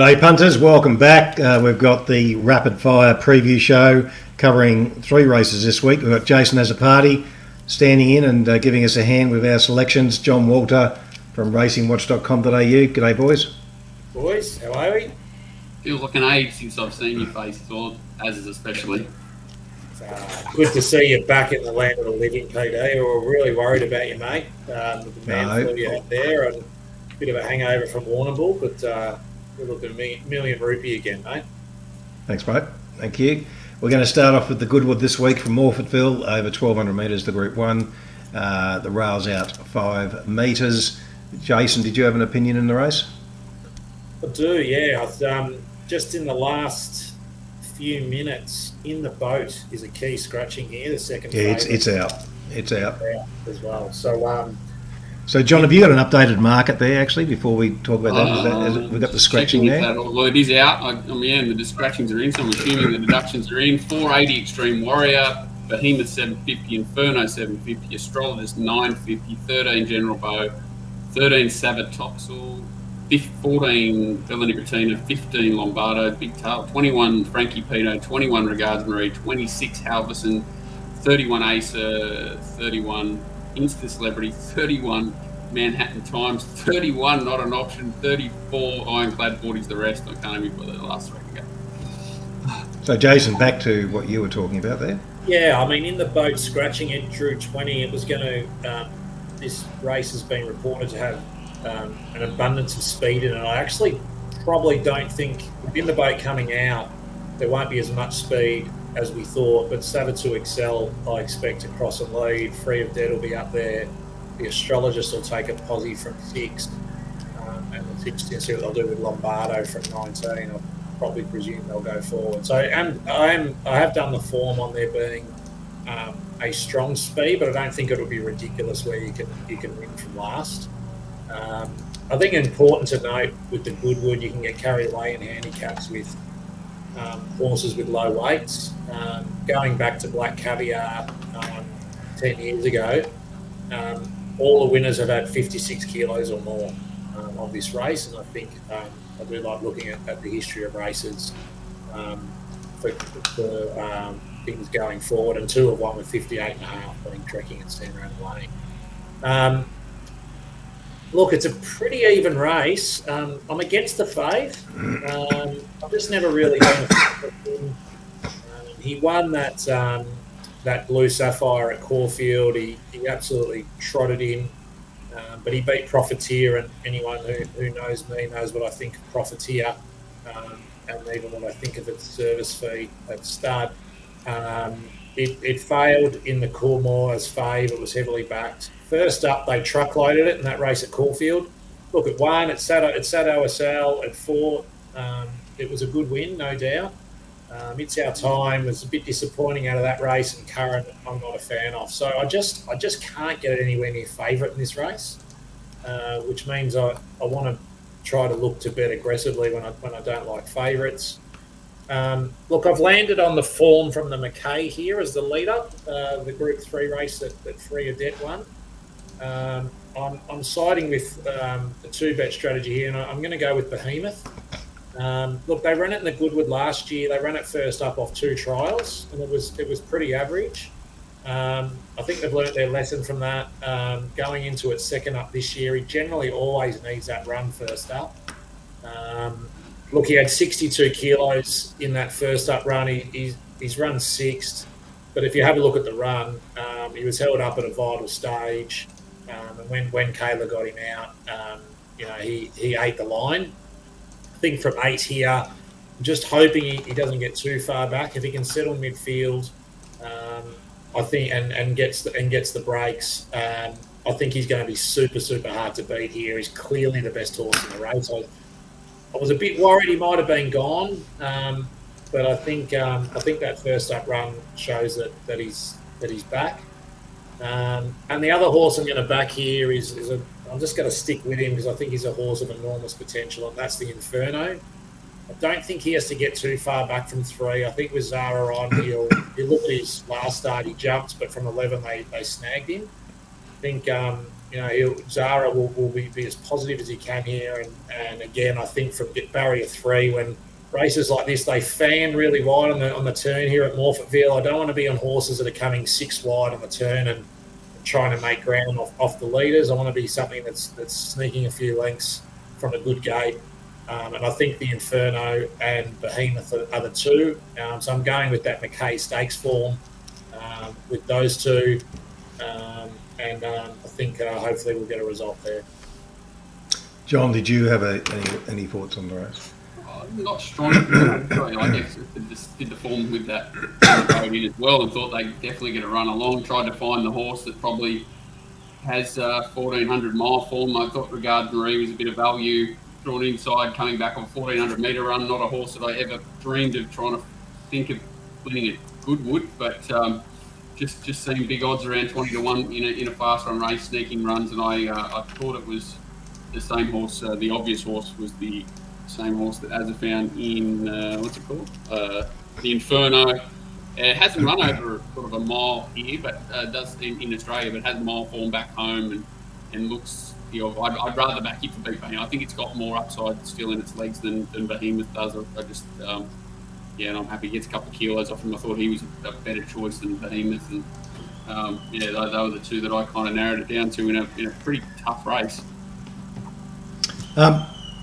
G'day punters, welcome back. We've got the rapid fire preview show covering 3 races this week. We've got Jason as a party standing in and giving us a hand with our selections. John Walter from racingwatch.com.au. G'day boys. Boys, how are we? Feels like an age since I've seen your faces, or as especially. Good to see you back in the land of the living, PD. We were really worried about you, mate. With the man flu you had there and a bit of a hangover from Warrnambool, but we're looking a million rupee again, mate. Thanks, mate. Thank you. We're going to start off with the Goodwood this week from Morfordville, over 1,200 metres, the Group 1. The rail's out 5 metres. Jason, did you have an opinion in the race? I do, yeah. Just in the last few minutes, In the Boat is a key scratching here, the second favourite. It's out. It's out. As well. So, John, have you got an updated market there, actually, before we talk about that? We've got the scratching there? Well, it is out. The scratchings are in, so I'm assuming the deductions are in. 480 Extreme Warrior, Behemoth 750, Inferno 750, Astrologist 950, 13 General Bow, 13 Sabatoxel, 14 Bellini Bettina, 15 Lombardo, Big Tail, 21 Frankie Pino, 21 Regards Marie, 26 Halverson, 31 Acer, 31 Insta Celebrity, 31 Manhattan Times, 31 Not an Option, 34 Ironclad, 40's the rest. I can't even believe the last 3 to go. So, Jason, back to what you were talking about there. Yeah, I mean, In the Boat scratching it drew 20. It was going to. This race has been reported to have an abundance of speed in it. I actually probably don't think with In the Boat coming out, there won't be as much speed as we thought, but Savatu Excel, I expect to cross and lead. Free of Dead will be up there. The Astrologist will take a posse from 6, and it's interesting to see what they'll do with Lombardo from 19. I'll probably presume they'll go forward. So I have done the form on there being a strong speed, but I don't think it'll be ridiculous where you can win from last. I think important to note with the Goodwood, you can get carried away in handicaps with horses with low weights. Going back to Black Caviar 10 years ago, all the winners have had 56 kilos or more of this race, and I think I do like looking at the history of races for things going forward, and 2 have won with 58.5, being Trekking and Stand Around Lane. Look, it's a pretty even race. I'm against the fave. I've just never really been a fan of him. He won that Blue Sapphire at Caulfield. He absolutely trotted him, but he beat Profiteer, and anyone who knows me knows what I think of Profiteer, and even what I think of its service fee at stud. It failed in the Coolmore as fave. It was heavily backed. First up, they truck-loaded it in that race at Caulfield. Look, it won. It sat OSL. It fought. It was a good win, no doubt. It's Our Time was a bit disappointing out of that race, and Current I'm not a fan of. So I just can't get it anywhere near favourite in this race, which means I want to try to look to bet aggressively when I don't like favourites. Look, I've landed on the form from the Mackay here as the leader, the Group 3 race that Free of Debt won. I'm siding with the 2-bet strategy here, and I'm going to go with Behemoth. Look, they ran it in the Goodwood last year. They ran it first up off 2 trials, and it was pretty average. I think they've learnt their lesson from that. Going into it second up this year, he generally always needs that run first up. Look, he had 62 kilos in that first up run. He's run 6th, but if you have a look at the run, he was held up at a vital stage. And when Kayla got him out, he ate the line. I think from 8 here, I'm just hoping he doesn't get too far back. If he can settle midfield, I think, and gets the breaks, I think he's going to be super, super hard to beat here. He's clearly the best horse in the race. I was a bit worried he might have been gone, but I think that first up run shows that he's back. And the other horse I'm going to back here I'm just going to stick with him because I think he's a horse of enormous potential, and that's the Inferno. I don't think he has to get too far back from 3. I think with Zara on, he looked at his last start, he jumped, but from 11 they snagged him. think Zara will be as positive as he can here, and again, I think from barrier 3, when races like this, they fan really wide on the turn here at Morphettville. I don't want to be on horses that are coming 6 wide on the turn and trying to make ground off the leaders. I want to be something that's sneaking a few lengths from a good gate. And I think the Inferno and Behemoth are the two. So I'm going with that McKay Stakes form with those two. And I think hopefully we'll get a result there. John, did you have any thoughts on the race? Not strong. I guess just did the form with that road in as well, and thought they'd definitely get a run along. Tried to find the horse that probably has 1,400 mile form. I thought Regard Marie was a bit of value, drawn inside, coming back on 1,400 metre run. Not a horse that I ever dreamed of trying to think of winning at Goodwood, but just seeing big odds around 20 to 1 in a fast run race, sneaking runs, and I thought it was the same horse. The obvious horse was the same horse that Azza found in what's it called? The Inferno. It hasn't run over sort of a mile here, but does in Australia, but has mile form back home and looks. I'd rather back it to beat Behemoth. I think it's got more upside still in its legs than Behemoth does. I just and I'm happy he gets a couple of kilos off him. I thought he was a better choice than Behemoth, and they were the two that I kind of narrowed it down to in a pretty tough race.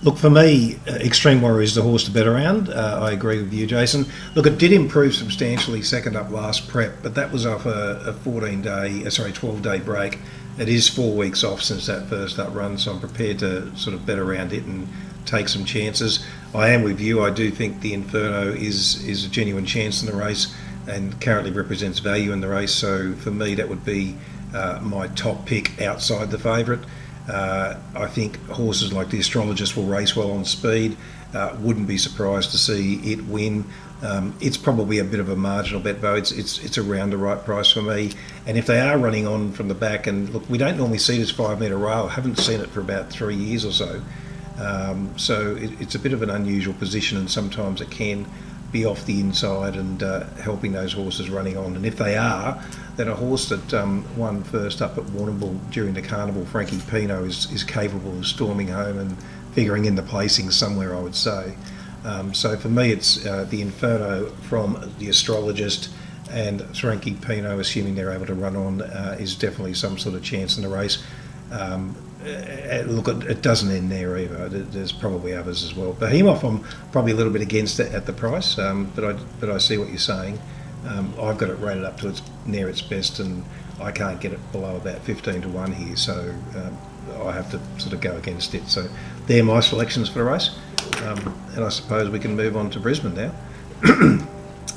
Look, for me, Extreme Warrior is the horse to bet around. I agree with you, Jason. Look, it did improve substantially second up last prep, but that was off a 12-day break. It is 4 weeks off since that first up run, so I'm prepared to sort of bet around it and take some chances. I am with you. I do think the Inferno is a genuine chance in the race and currently represents value in the race. So for me, that would be my top pick outside the favourite. I think horses like the Astrologist will race well on speed. Wouldn't be surprised to see it win. It's probably a bit of a marginal bet, though. It's around the right price for me. And if they are running on from the back, and look, we don't normally see this 5 metre rail. I haven't seen it for about 3 years or so. So it's a bit of an unusual position, and sometimes it can be off the inside and helping those horses running on. And if they are, then a horse that won first up at Warrnambool during the carnival, Frankie Pino, is capable of storming home and figuring in the placings somewhere, I would say. So for me, it's the Inferno from the Astrologist, and Frankie Pino, assuming they're able to run on, is definitely some sort of chance in the race. Look, it doesn't end there either. There's probably others as well. Behemoth, I'm probably a little bit against it at the price, but I see what you're saying. I've got it rated up to near its best, and I can't get it below about 15 to 1 here, so I have to sort of go against it. So they're my selections for the race, and I suppose we can move on to Brisbane now.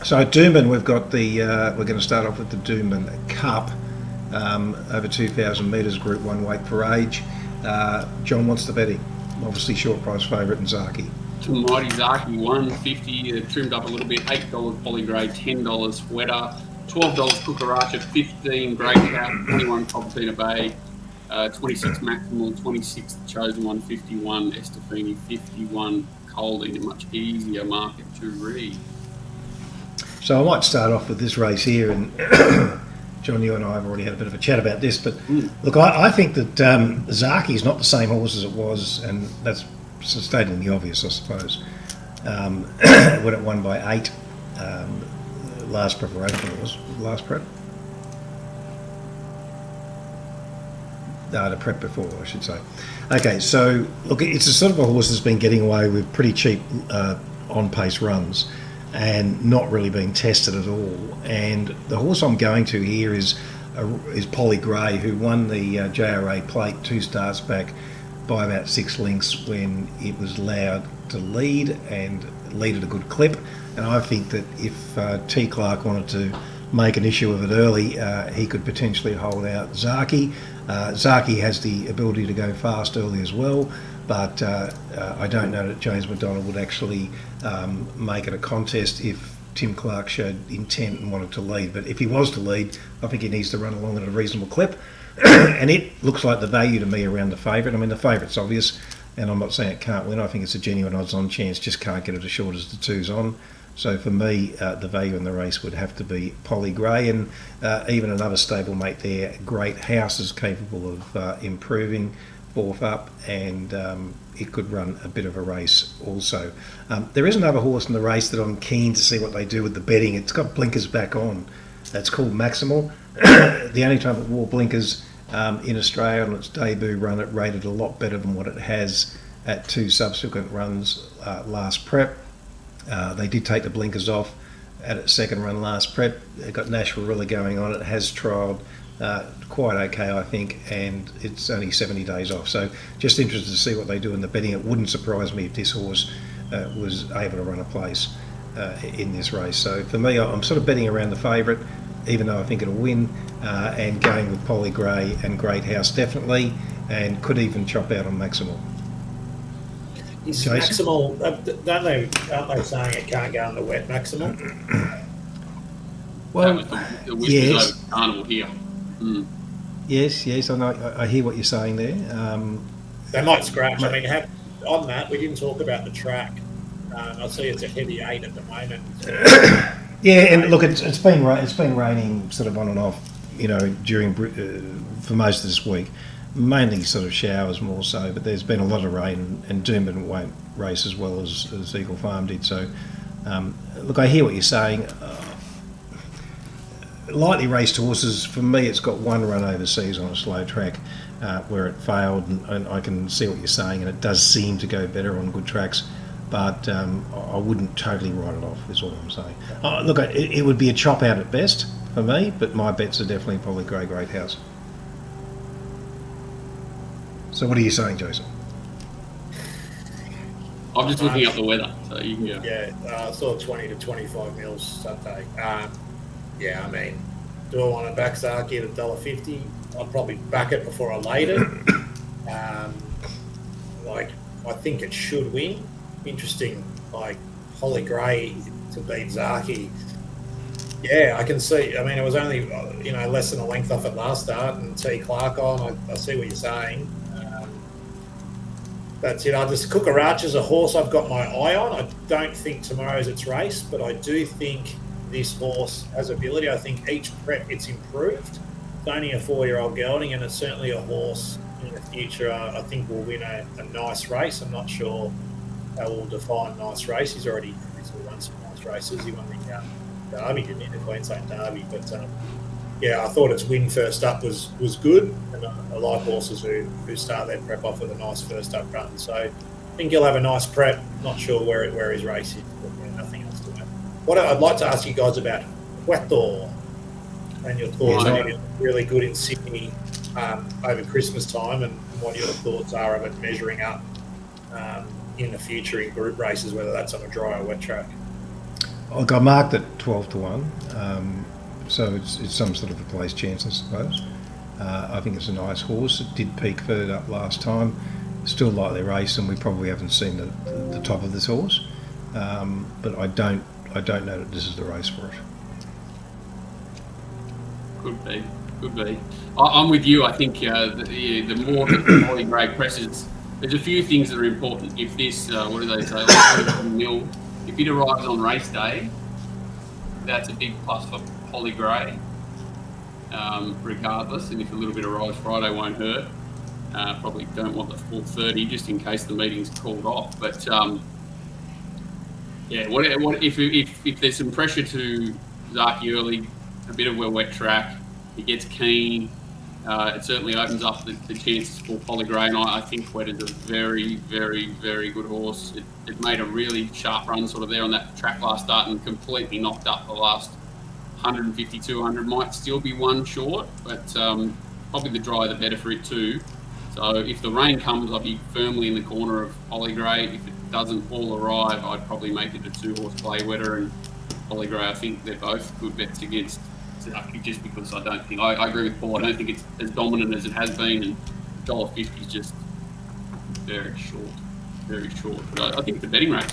So at Doomben, we've got we're going to start off with the Doomben Cup. Over 2,000 metres, Group 1 weight for age. John wants the betting. Obviously short price favourite in Zaki. Mighty Zaki, $1.50, trimmed up a little bit, $8 Polygrade, $10 Weta, $12 Kukaracha, $15 Great Cap, $21 Copatina Bay, $26 Maximal, $26 The Chosen One, $51 Estefini, $51 Colding, a much easier market to read. So I might start off with this race here, and John, you and I have already had a bit of a chat about this, but look, I think that Zaki is not the same horse as it was, and that's stating the obvious, I suppose. When it won by 8, last preparation, it was last prep. No, the prep before, I should say. Okay, so look, it's a sort of a horse that's been getting away with pretty cheap on-pace runs and not really being tested at all. And the horse I'm going to here is Polly Gray, who won the JRA Plate 2 starts back by about 6 lengths when it was allowed to lead and lead at a good clip. And I think that if T. Clark wanted to make an issue of it early, he could potentially hold out Zaki. Zaki has the ability to go fast early as well, but I don't know that James McDonald would actually make it a contest if Tim Clark showed intent and wanted to lead. But if he was to lead, I think he needs to run along at a reasonable clip. And it looks like the value to me around the favourite. I mean, the favourite's obvious, and I'm not saying it can't win. I think it's a genuine odds-on chance, just can't get it as short as the 2's on. So for me, the value in the race would have to be Polly Grey, and even another stablemate there, Great House, is capable of improving fourth up, and it could run a bit of a race also. There is another horse in the race that I'm keen to see what they do with the betting. It's got blinkers back on. That's called Maximal. The only time it wore blinkers in Australia on its debut run, it rated a lot better than what it has at 2 subsequent runs last prep. They did take the blinkers off at its second run last prep. It got Nashville really going on. It has trialled quite okay, I think, and it's only 70 days off. So just interested to see what they do in the betting. It wouldn't surprise me if this horse was able to run a place in this race. So for me, I'm sort of betting around the favourite, even though I think it'll win, and going with Polly Grey and Great House definitely, and could even chop out on Maximal. Is Jason? Maximal, aren't they saying it can't go on the wet, Maximal? Well, the whispers yes. over Carnival here. Mm. Yes, I know. I hear what you're saying there. They might scratch. I mean, on that, we didn't talk about the track. I see it's a heavy 8 at the moment. Yeah, and look, it's been raining sort of on and off, during for most of this week. Mainly sort of showers more so, but there's been a lot of rain, and Doomben won't race as well as Eagle Farm did. So, look, I hear what you're saying. Lightly raced horses, for me, it's got one run overseas on a slow track where it failed, and I can see what you're saying, and it does seem to go better on good tracks, but I wouldn't totally write it off, is all I'm saying. Look, it would be a chop out at best for me, but my bets are definitely Polly Grey, Great House. So what are you saying, Jason? I'm just looking up the weather, so you can go. Yeah, I saw 20 to 25 mils Saturday. Yeah, I mean, do I want to back Zaki at $1.50? I'd probably back it before I laid it. I think it should win. Interesting, Polly Grey to beat Zaki. Yeah, I can see. I mean, it was only less than a length off at last start, and T Clark on. I see what you're saying. That's it. Kukaracha's a horse I've got my eye on. I don't think tomorrow's its race, but I do think this horse has ability. I think each prep it's improved. It's only a 4-year-old gelding, and it's certainly a horse in the future I think will win a nice race. I'm not sure how we'll define nice race. He's already won some nice races. He won the Derby, didn't he? The Queensland Derby. But yeah, I thought its win first up was good, and I like horses who start their prep off with a nice first up run. So I think he'll have a nice prep. Not sure where his race is, but nothing else to add. What I'd like to ask you guys about Quetor and your thoughts. I think it's really good in Sydney over Christmas time, and what your thoughts are of it measuring up in the future in group races, whether that's on a dry or wet track. I got marked at 12 to 1, so it's some sort of a place chance, I suppose. I think it's a nice horse. It did peak third up last time. Still like their race, and we probably haven't seen the top of this horse. But I don't know that this is the race for it. Could be. I'm with you. I think the more that Polly Grey presses, there's a few things that are important. If this, what do they say, if it arrives on race day, that's a big plus for Polly Grey, regardless. And if a little bit arrives Friday, won't hurt. Probably don't want the 4:30 just in case the meeting's called off. But yeah, what if there's some pressure to Zaki early, a bit of a wet track, he gets keen. It certainly opens up the chances for Polly Grey, and I think Wet is a very, very, very good horse. It made a really sharp run sort of there on that track last start and completely knocked up the last 150, 200. Might still be one short, but probably the drier the better for it too. So if the rain comes, I'll be firmly in the corner of Polly Grey. If it doesn't all arrive, I'd probably make it a 2-horse play, Wetter and Polly Grey. I think they're both good bets against Zaki, just because I don't think, I agree with Paul, I don't think it's as dominant as it has been, and $1.50 is just very short. But I think it's a betting race.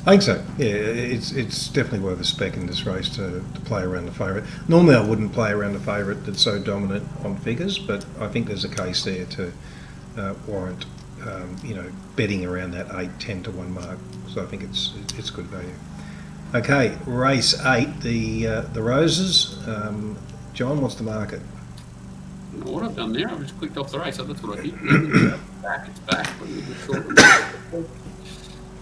I think so. Yeah, it's definitely worth a spec in this race to play around the favourite. Normally I wouldn't play around the favourite that's so dominant on figures, but I think there's a case there to warrant betting around that 8-10 to 1 mark. So I think it's good value. Okay, race 8, the Roses. John, what's the market? What I've done there, I've just clicked off the race. So that's what I did. It's back.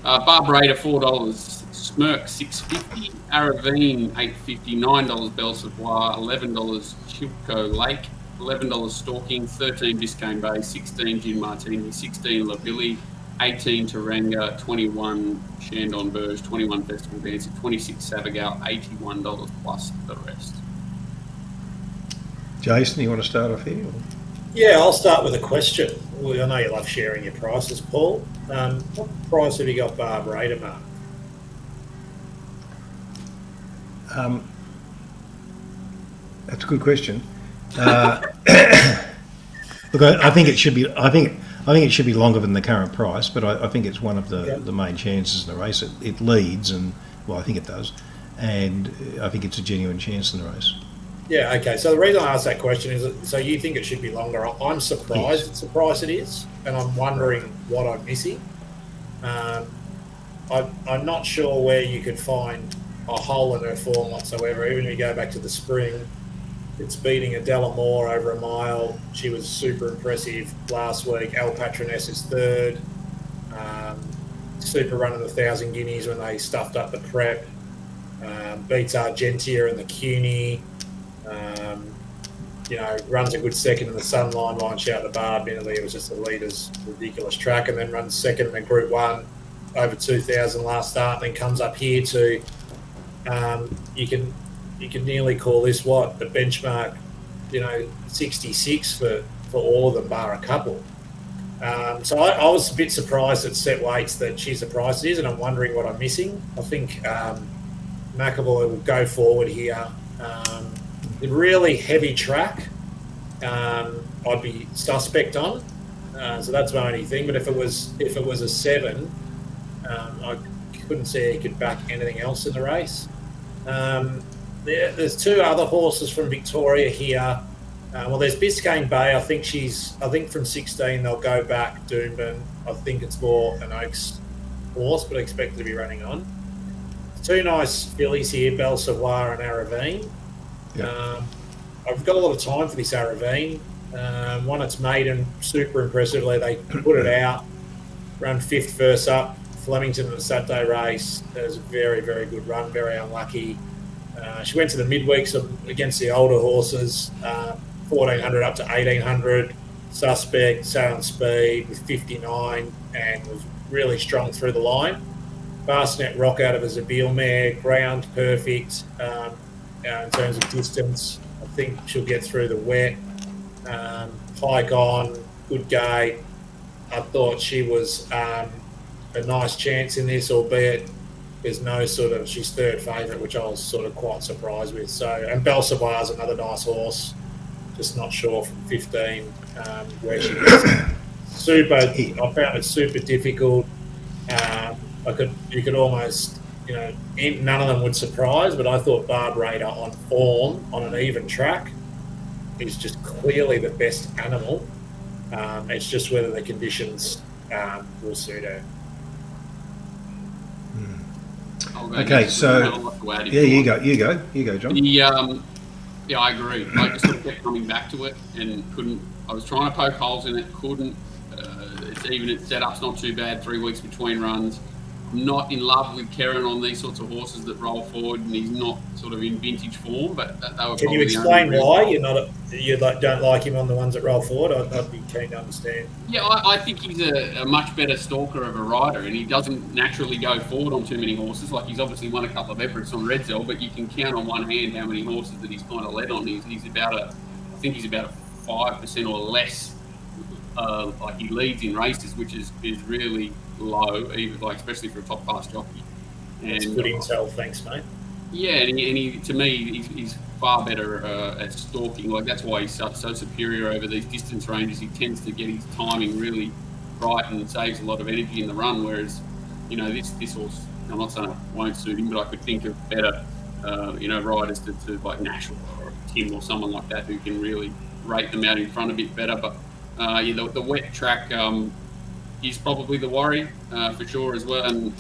Barbrader $4, Smirk $6.50, Aravine $8.50, $9 Belle Savoie, $11 Chilco Lake, $11 Stalking, $13 Biscayne Bay, $16 Gin Martini, $16 La Billy, $18 Taranga, $21 Shandon Burge, $21 Festival Dancer, $26 Savigal, $81 plus the rest. Jason, you want to start off here? Or? Yeah, I'll start with a question. Well, I know you love sharing your prices, Paul. What price have you got Barbrader, Mark? That's a good question. Look, I think it should be. I think it should be longer than the current price, but I think it's one of the main chances in the race. It leads, and well, I think it does, and I think it's a genuine chance in the race. Yeah. Okay. So the reason I asked that question is, so you think it should be longer? I'm surprised it's the price it is, and I'm wondering what I'm missing. I'm not sure where you could find a hole in her form whatsoever. Even if you go back to the spring, it's beating a Delamore over a mile. She was super impressive last week. El Patroness is third. Super running the 1,000 guineas when they stuffed up the prep. Beats Argentia in the CUNY. Runs a good second in the Sunline line. She out the bar. Admittedly, it was just the leader's ridiculous track, and then runs second in the Group 1 over 2,000 last start, and then comes up here to you can nearly call this what the benchmark, 66 for all of them bar a couple. So I was a bit surprised at set weights that she's the price it is, and I'm wondering what I'm missing. I think McAvoy will go forward here. The really heavy track, I'd be suspect on. So that's my only thing. But if it was a 7, I couldn't see he could back anything else in the race. There's 2 other horses from Victoria here. There's Biscayne Bay. I think from 16 they'll go back Doomben. I think it's more an Oaks horse, but I expect it to be running on. 2 nice fillies here, Belle Savoie and Aravine. Yep. I've got a lot of time for this Aravine. One it's maiden super impressively. They put it out, run 5th first up. Flemington in the Saturday race. It was a very, very good run, very unlucky. She went to the midweeks against the older horses, 1,400 up to 1,800. Suspect, sat on speed with 59 and was really strong through the line. Fastnet Rock out of a Zabeel mare, ground perfect in terms of distance. I think she'll get through the wet. Hike on, good gate. I thought she was a nice chance in this, albeit there's no she's third favourite, which I was sort of quite surprised with. So, and Belle Savoie is another nice horse, just not sure from 15 where she gets. I found it super difficult. You could almost, none of them would surprise, but I thought Barbrader on form on an even track is just clearly the best animal. It's just whether the conditions will suit her. Okay, so you go, John. I agree. I just sort of kept coming back to it and couldn't. I was trying to poke holes in it, couldn't. Its setup's not too bad. 3 weeks between runs. I'm not in love with Kerrin on these sorts of horses that roll forward, and he's not sort of in vintage form. But they were. Can you explain why you don't like him on the ones that roll forward? I'd be keen to understand. Yeah, I think he's a much better stalker of a rider, and he doesn't naturally go forward on too many horses. Like, he's obviously won a couple of Everett's on Redzel, but you can count on one hand how many horses that he's kind of led on. He's about a 5% or less. He leads in races, which is really low, even especially for a top class jockey. That's good intel, thanks, mate. Yeah, and he to me, he's far better at stalking. That's why he's so superior over these distance ranges. He tends to get his timing really right and saves a lot of energy in the run. Whereas, this horse, I'm not saying it won't suit him, but I could think of better, riders to like Nash or Tim or someone like that who can really rate them out in front a bit better. But the wet track, he's probably the worry for sure as well. And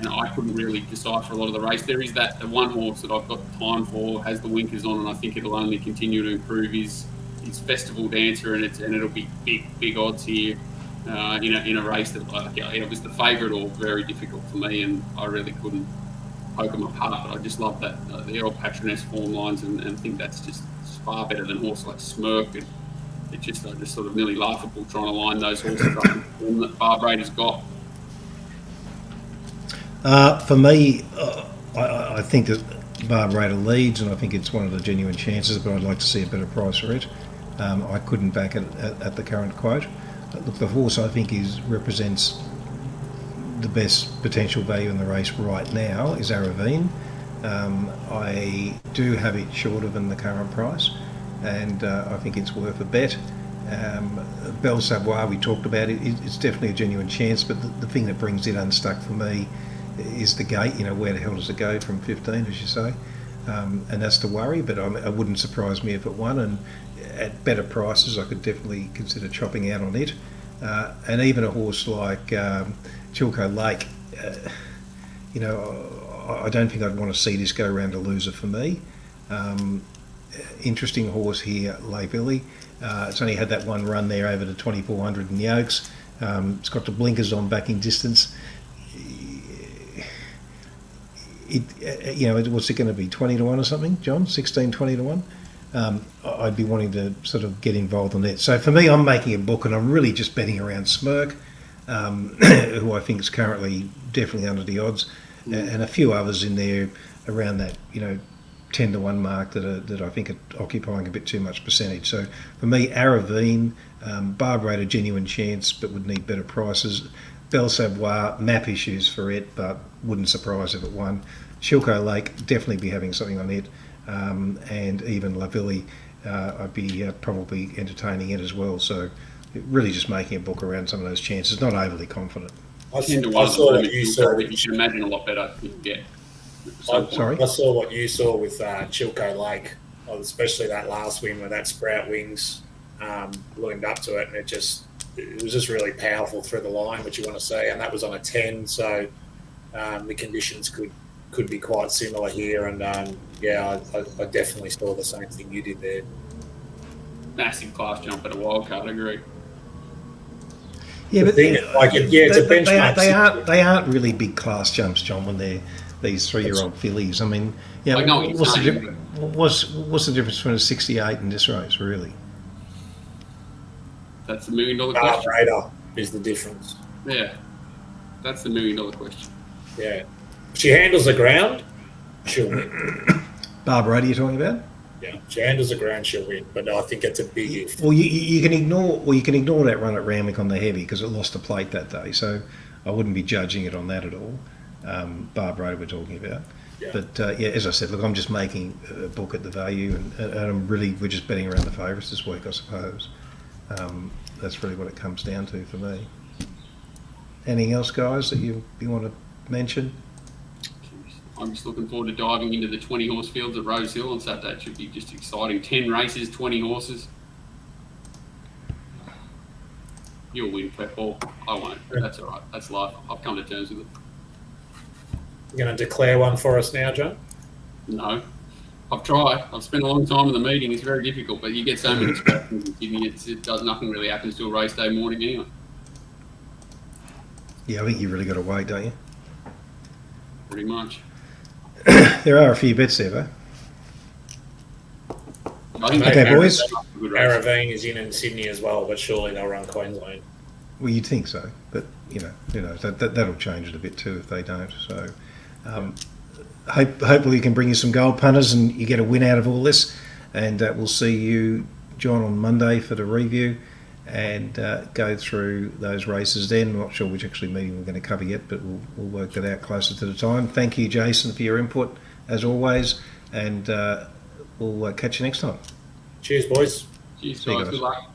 I couldn't really decipher a lot of the race. There is the one horse that I've got time for, has the winkers on, and I think it'll only continue to improve his Festival Dancer, and it'll be big odds here in a race that it was the favourite or very difficult for me, and I really couldn't poke them apart. But I just love that the Earl Patroness form lines, and think that's just far better than a horse like Smirk. It's just sort of nearly laughable trying to line those horses up that Barbrader's got. For me, I think that Barbrader leads, and I think it's one of the genuine chances, but I'd like to see a better price for it. I couldn't back it at the current quote. Look, the horse I think represents the best potential value in the race right now is Aravine. I do have it shorter than the current price, and I think it's worth a bet. Belle Savoie, we talked about it, it's definitely a genuine chance, but the thing that brings it unstuck for me is the gate. Where the hell does it go from 15, as you say? And that's the worry, but it wouldn't surprise me if it won, and at better prices I could definitely consider chopping out on it. And even a horse like Chilco Lake, I don't think I'd want to see this go around a loser for me. Interesting horse here, Lay Billy. It's only had that one run there over the 2400 in the Oaks. It's got the blinkers on backing distance. What's it going to be, 20 to 1 or something, John? 16, 20 to 1? I'd be wanting to sort of get involved in that. So for me, I'm making a book, and I'm really just betting around Smirk, who I think is currently definitely under the odds, and a few others in there around that 10 to 1 mark that I think are occupying a bit too much percentage. So for me, Aravine, Barbrader, genuine chance, but would need better prices. Belle Savoie, map issues for it, but wouldn't surprise if it won. Chilco Lake, definitely be having something on it. And even La Ville, I'd be probably entertaining it as well. So really just making a book around some of those chances, not overly confident. I saw what you saw. You should imagine a lot better you can get. Sorry? I saw what you saw with Chilco Lake, especially that last win where that Sprout Wings loomed up to it, and it was just really powerful through the line, which you want to say, and that was on a 10, so the conditions could be quite similar here, and I definitely saw the same thing you did there. Massive class jump at a wild card, I agree. Yeah, but it's a benchmark. They aren't really big class jumps, John, when they're these 3-year-old fillies. I mean, what's the difference between a 68 and this race, really? That's $1 million question. Barbrader is the difference. Yeah, that's the $1 million question. Yeah. If she handles the ground, she'll win. Barbrader you're talking about? Yeah, if she handles the ground, she'll win. But I think it's a big if. Well, you can ignore that run at Randwick on the heavy because it lost a plate that day. So I wouldn't be judging it on that at all. Barbrader we're talking about. Yeah. But as I said, look, I'm just making a book at the value, and we're just betting around the favourites this week, I suppose. That's really what it comes down to for me. Anything else, guys, that you want to mention? I'm just looking forward to diving into the 20-horse fields at Rose Hill on Saturday. It should be just exciting. 10 races, 20 horses. You'll win, Pep Ball. I won't. That's all right. That's life. I've come to terms with it. You're going to declare one for us now, John? No. I've tried. I've spent a long time in the meeting. It's very difficult, but you get so many distractions in Sydney. Nothing really happens till race day morning anyway. Yeah, I think you really got to wait, don't you? Pretty much. There are a few bets there, though. Okay, boys. Aravine is in Sydney as well, but surely they'll run Queensland. Well, you'd think so, but that'll change it a bit too if they don't. So, hopefully, you can bring you some gold punters and you get a win out of all this. And we'll see you, John, on Monday for the review and go through those races then. I'm not sure which meeting we're going to cover yet, but we'll work that out closer to the time. Thank you, Jason, for your input, as always, and we'll catch you next time. Cheers, boys. Cheers, guys. Good luck.